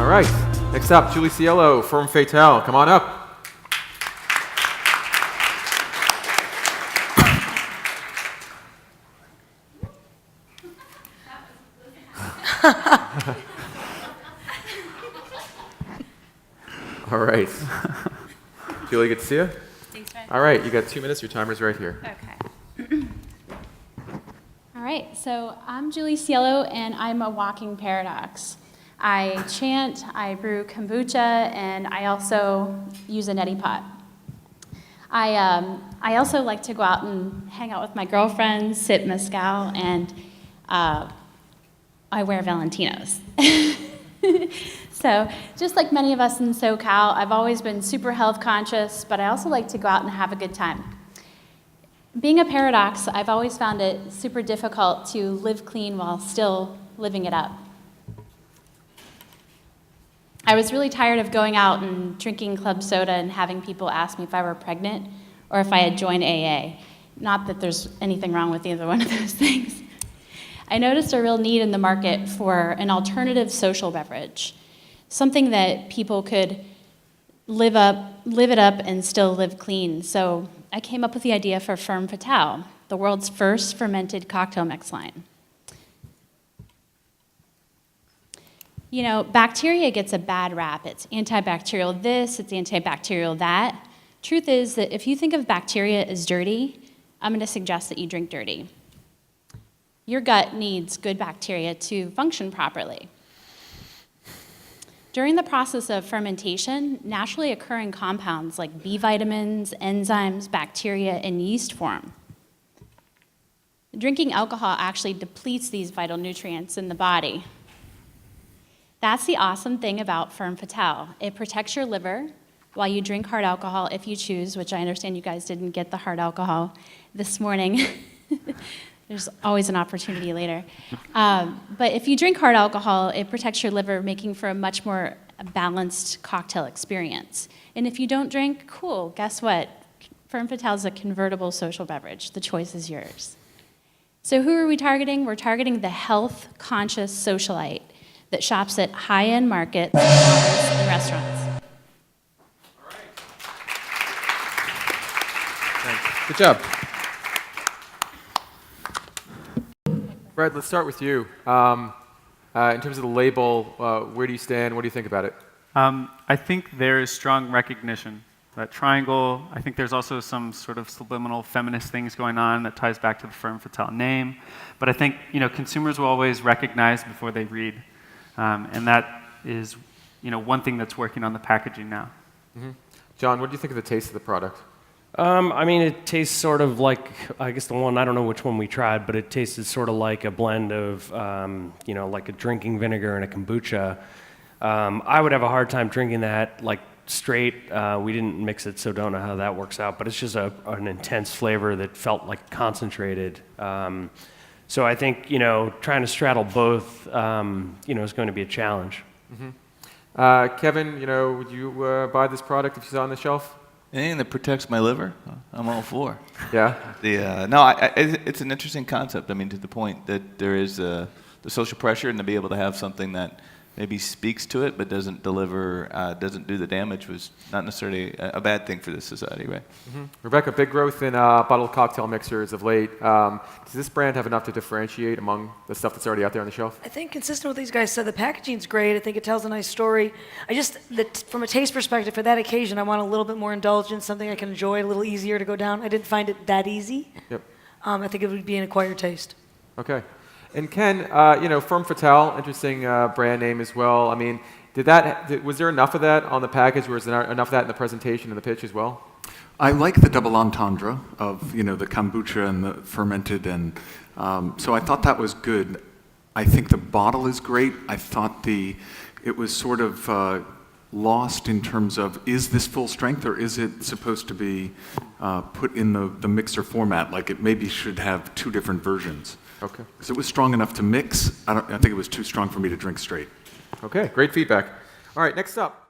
All right. Next up, Julie Cielo, Ferm Fatale. Come on up. All right. Julie, good to see you. Thanks, Fred. All right, you got 2 minutes. Your timer's right here. Okay. All right, so I'm Julie Cielo, and I'm a walking paradox. I chant, I brew kombucha, and I also use a neti pot. I also like to go out and hang out with my girlfriends, sip mezcal, and I wear Valentinos. So just like many of us in SoCal, I've always been super health conscious, but I also like to go out and have a good time. Being a paradox, I've always found it super difficult to live clean while still living it up. I was really tired of going out and drinking club soda and having people ask me if I were pregnant or if I had joined AA. Not that there's anything wrong with either one of those things. I noticed a real need in the market for an alternative social beverage, something that people could live it up and still live clean. So I came up with the idea for Ferm Fatale, the world's first fermented cocktail mix line. You know, bacteria gets a bad rap. It's antibacterial this, it's antibacterial that. Truth is that if you think of bacteria as dirty, I'm going to suggest that you drink dirty. Your gut needs good bacteria to function properly. During the process of fermentation, naturally occurring compounds like B vitamins, enzymes, bacteria, and yeast form. Drinking alcohol actually depletes these vital nutrients in the body. That's the awesome thing about Ferm Fatale. It protects your liver while you drink hard alcohol if you choose, which I understand you guys didn't get the hard alcohol this morning. There's always an opportunity later. But if you drink hard alcohol, it protects your liver, making for a much more balanced cocktail experience. And if you don't drink, cool, guess what? Ferm Fatale is a convertible social beverage. The choice is yours. So who are we targeting? We're targeting the health-conscious socialite that shops at high-end markets, bars, and restaurants. All right. Thanks. Good job. Fred, let's start with you. In terms of the label, where do you stand? What do you think about it? I think there is strong recognition. That triangle, I think there's also some sort of subliminal feminist things going on that ties back to the Ferm Fatale name. But I think consumers will always recognize before they read. And that is one thing that's working on the packaging now. Mm-hmm. John, what do you think of the taste of the product? I mean, it tastes sort of like, I guess the one, I don't know which one we tried, but it tasted sort of like a blend of, like a drinking vinegar and a kombucha. I would have a hard time drinking that like straight. We didn't mix it, so don't know how that works out, but it's just an intense flavor that felt like concentrated. So I think, trying to straddle both, is going to be a challenge. Mm-hmm. Kevin, would you buy this product if you saw it on the shelf? Anything that protects my liver, I'm all for. Yeah? It's an interesting concept. I mean, to the point that there is the social pressure, and to be able to have something that maybe speaks to it but doesn't deliver, doesn't do the damage was not necessarily a bad thing for this society, right? Mm-hmm. Rebecca, big growth in bottled cocktail mixers of late. Does this brand have enough to differentiate among the stuff that's already out there on the shelf? I think consistent with what these guys said, the packaging's great. I think it tells a nice story. From a taste perspective, for that occasion, I want a little bit more indulgence, something I can enjoy, a little easier to go down. I didn't find it that easy. Yep. I think it would be an acquired taste. Okay. And Ken, Ferm Fatale, interesting brand name as well. I mean, was there enough of that on the package? Was there enough of that in the presentation and the pitch as well? I like the double entendre of the kombucha and the fermented, and so I thought that was good. I think the bottle is great. I thought it was sort of lost in terms of, is this full strength or is it supposed to be put in the mixer format? Like it maybe should have two different versions. Okay. Because it was strong enough to mix. I think it was too strong for me to drink straight. Okay, great feedback. All right, next up.